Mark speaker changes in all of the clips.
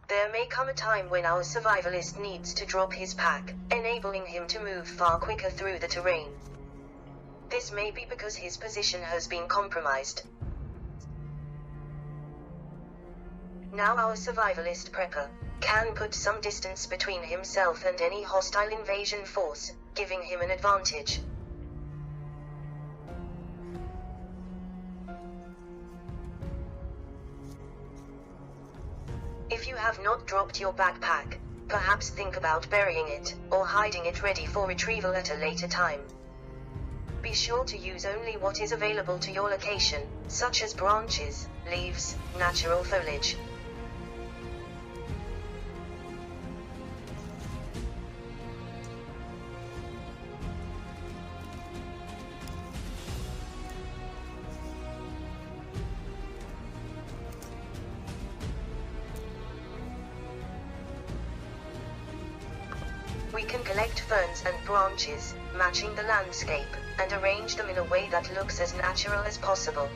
Speaker 1: There may come a time when our survivalist needs to drop his pack, enabling him to move far quicker through the terrain. This may be because his position has been compromised. Now our survivalist prepper can put some distance between himself and any hostile invasion force, giving him an advantage. If you have not dropped your backpack, perhaps think about burying it, or hiding it ready for retrieval at a later time. Be sure to use only what is available to your location, such as branches, leaves, natural foliage. We can collect ferns and branches, matching the landscape, and arrange them in a way that looks as natural as possible.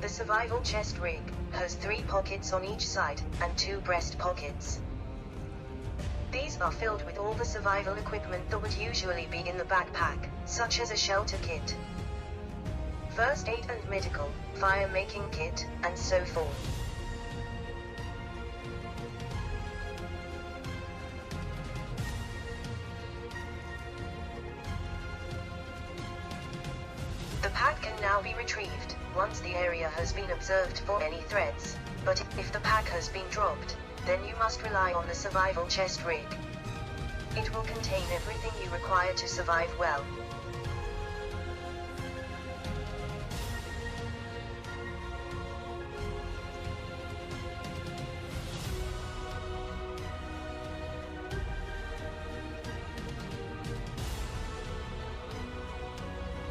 Speaker 1: The survival chest rig has 3 pockets on each side, and 2 breast pockets. These are filled with all the survival equipment that would usually be in the backpack, such as a shelter kit, first aid and medical, fire-making kit, and so forth. The pack can now be retrieved once the area has been observed for any threats, but if the pack has been dropped, then you must rely on the survival chest rig. It will contain everything you require to survive well.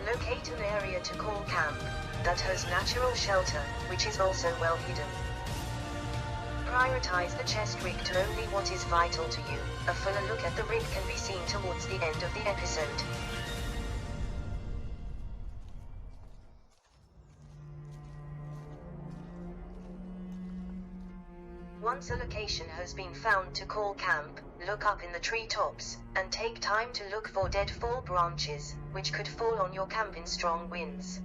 Speaker 1: Locate an area to call camp that has natural shelter, which is also well hidden. Prioritize the chest rig to only what is vital to you. A fuller look at the rig can be seen towards the end of the episode. Once a location has been found to call camp, look up in the treetops, and take time to look for dead fall branches, which could fall on your camp in strong winds.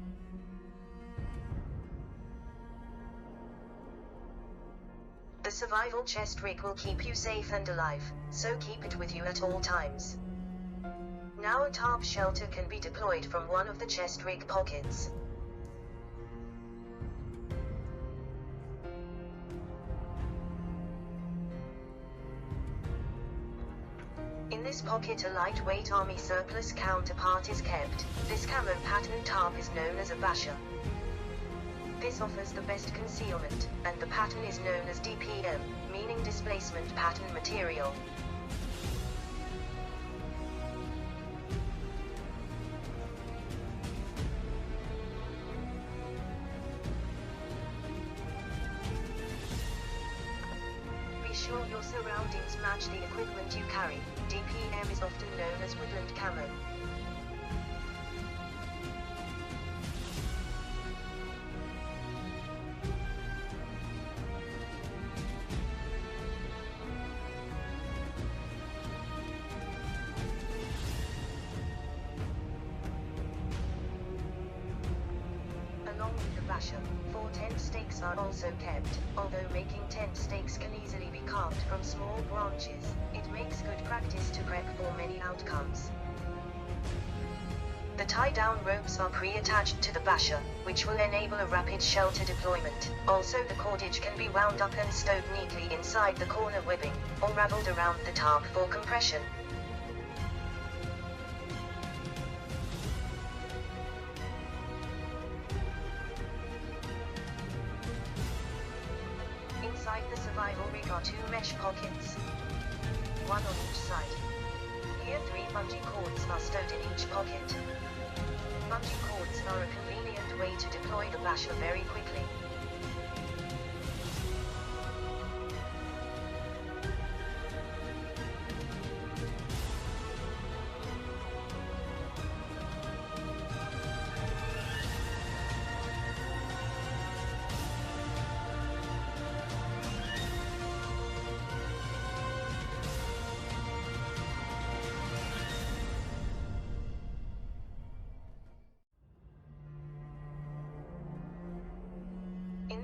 Speaker 1: The survival chest rig will keep you safe and alive, so keep it with you at all times. Now a tarp shelter can be deployed from one of the chest rig pockets. In this pocket a lightweight army surplus counterpart is kept. This camo pattern tarp is known as a basher. This offers the best concealment, and the pattern is known as DPM, meaning displacement pattern material. Be sure your surroundings match the equipment you carry. DPM is often known as woodland camo. Along with the basher, 4 tent stakes are also kept. Although making tent stakes can easily be carved from small branches, it makes good practice to prep for many outcomes. The tie-down ropes are pre-attached to the basher, which will enable a rapid shelter deployment. Also the cordage can be wound up and stowed neatly inside the corner webbing, or raveled around the tarp for compression. Inside the survival rig are 2 mesh pockets, one on each side. Here 3 bungee cords are stowed in each pocket. Bungee cords are a convenient way to deploy the basher very quickly.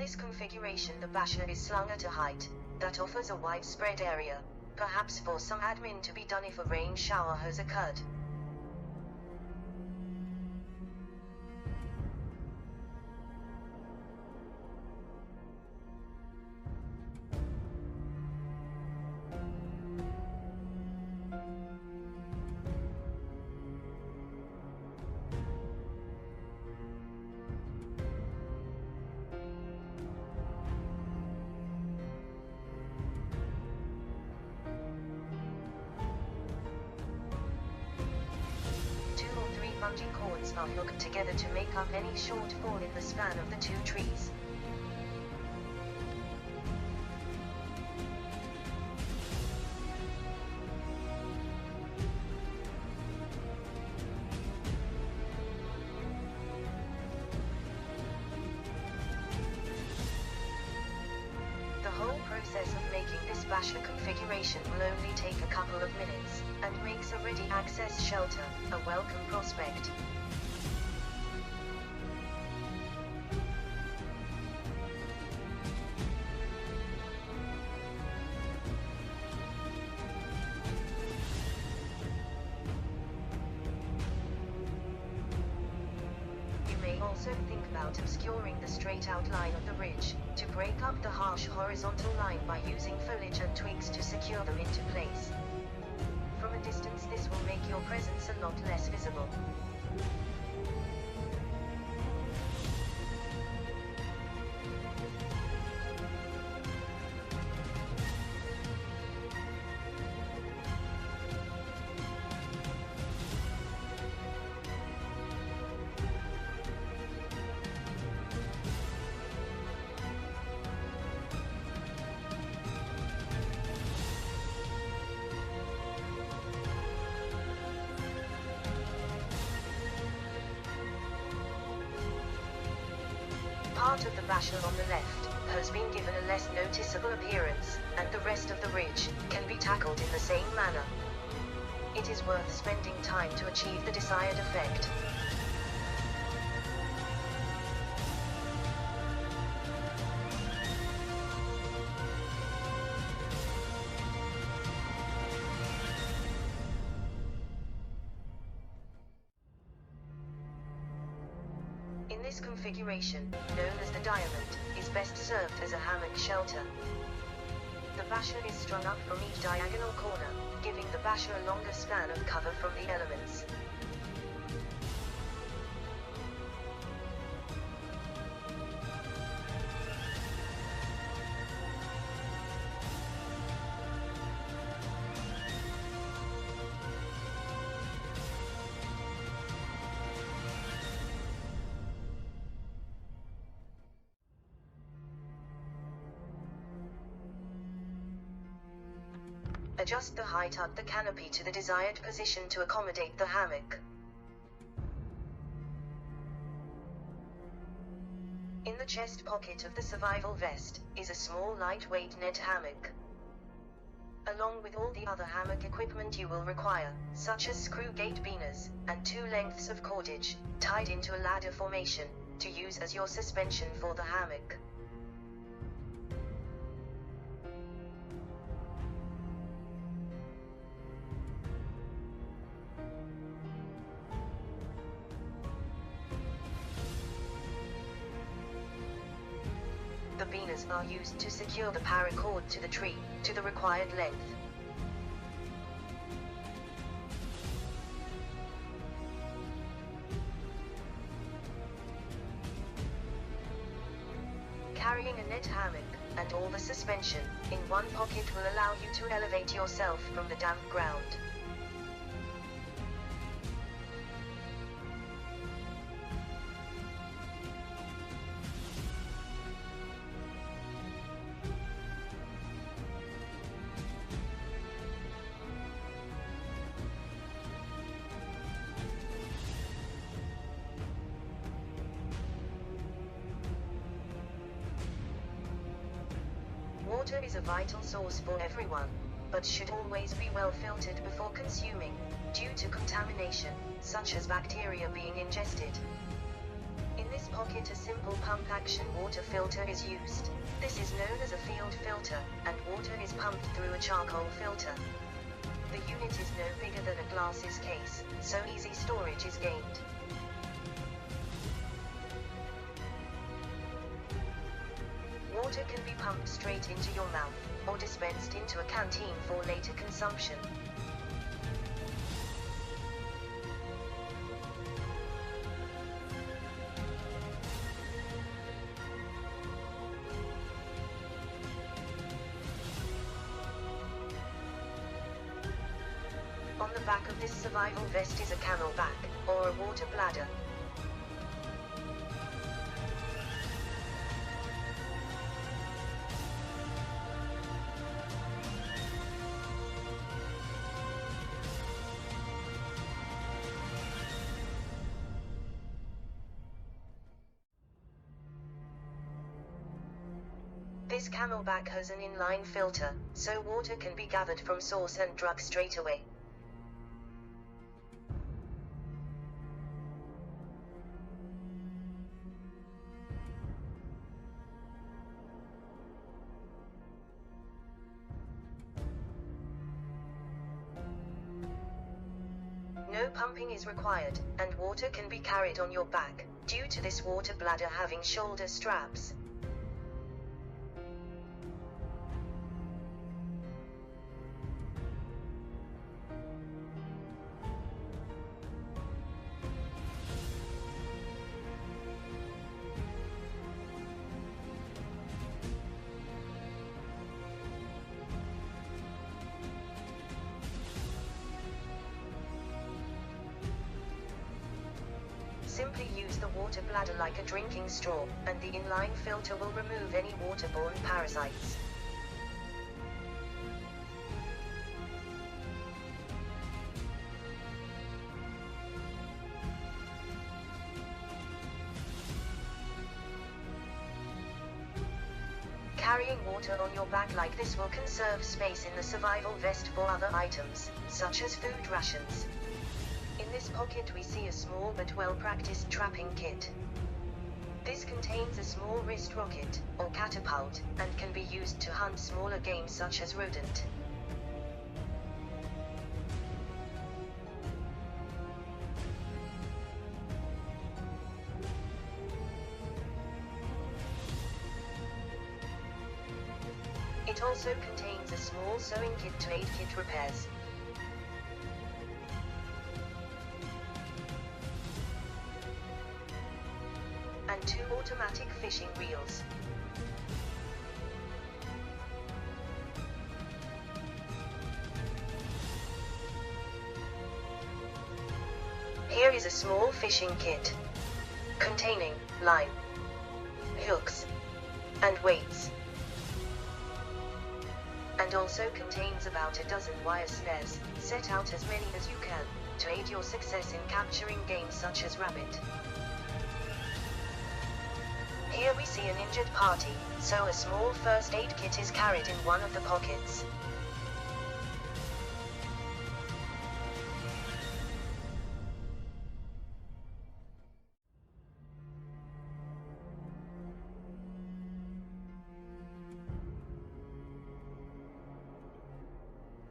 Speaker 1: this configuration, the basher is slung at a height that offers a widespread area, perhaps for some admin to be done if a rain shower has occurred. Bungee cords are hooked together to make up any shortfall in the span of the two trees. The whole process of making this basher configuration will only take a couple of minutes, and makes a ready access shelter a welcome prospect. You may also think about obscuring the straight outline of the ridge, to break up the harsh horizontal line by using foliage and twigs to secure them into place. From a distance, this will make your presence a lot less visible. Part of the basher on the left has been given a less noticeable appearance, and the rest of the ridge can be tackled in the same manner. It is worth spending time to achieve the desired effect. In this configuration, known as the diamond, is best served as a hammock shelter. The basher is strung up from each diagonal corner, giving the basher a longer span of cover from the elements. Adjust the height of the canopy to the desired position to accommodate the hammock. In the chest pocket of the survival vest is a small lightweight net hammock. Along with all the other hammock equipment you will require, such as screw gate beaners, and 2 lengths of cordage, tied into a ladder formation, to use as your suspension for the hammock. The beaners are used to secure the paracord to the tree, to the required length. Carrying a net hammock, and all the suspension, in one pocket will allow you to elevate yourself from the damp ground. Water is a vital source for everyone, but should always be well filtered before consuming, due to contamination, such as bacteria being ingested. In this pocket a simple pump action water filter is used. This is known as a field filter, and water is pumped through a charcoal filter. The unit is no bigger than a glass's case, so easy storage is gained. Water can be pumped straight into your mouth, or dispensed into a canteen for later consumption. On the back of this survival vest is a camelback, or a water bladder. This camelback has an inline filter, so water can be gathered from source and drunk straight away. No pumping is required, and water can be carried on your back, due to this water bladder having shoulder straps. Simply use the water bladder like a drinking straw, and the inline filter will remove any waterborne parasites. Carrying water on your back like this will conserve space in the survival vest for other items, such as food rations. In this pocket we see a small but well-practiced trapping kit. This contains a small wrist rocket, or catapult, and can be used to hunt smaller game such as rodent. It also contains a small sewing kit to aid kit repairs. And 2 automatic fishing reels. Here is a small fishing kit, containing line, hooks, and weights. And also contains about a dozen wire snares, set out as many as you can, to aid your success in capturing game such as rabbit. Here we see an injured party, so a small first aid kit is carried in one of the pockets.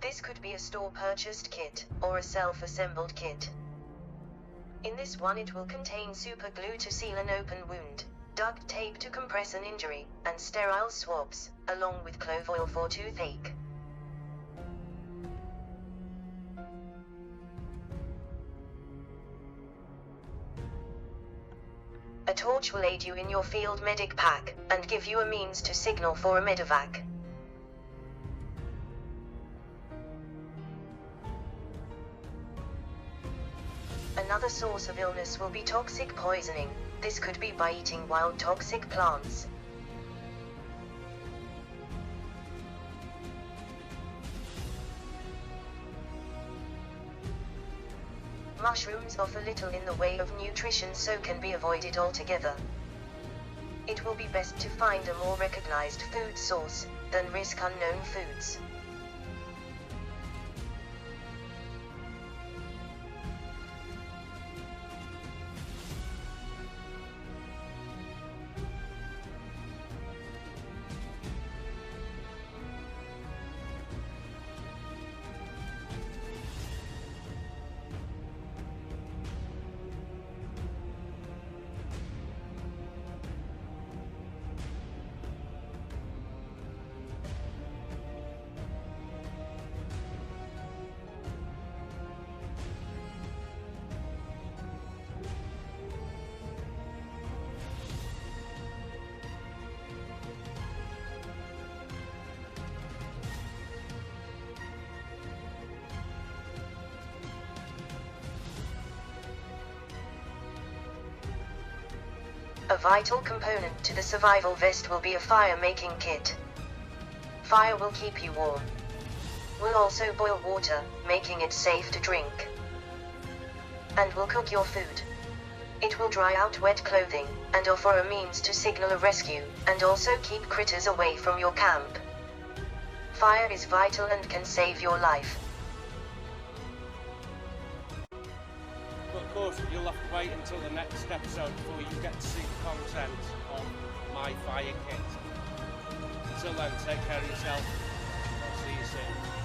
Speaker 1: This could be a store-purchased kit, or a self-assembled kit. In this one it will contain super glue to seal an open wound, duct tape to compress an injury, and sterile swabs, along with clove oil for toothache. A torch will aid you in your field medic pack, and give you a means to signal for a medevac. Another source of illness will be toxic poisoning. This could be by eating wild toxic plants. Mushrooms offer little in the way of nutrition, so can be avoided altogether. It will be best to find a more recognized food source, than risk unknown foods. A vital component to the survival vest will be a fire-making kit. Fire will keep you warm. Will also boil water, making it safe to drink. And will cook your food. It will dry out wet clothing, and offer a means to signal a rescue, and also keep critters away from your camp. Fire is vital and can save your life.
Speaker 2: But of course, you'll have to wait until the next episode before you get to see the content of my fire kit. Until then, take care of yourself. I'll see you soon.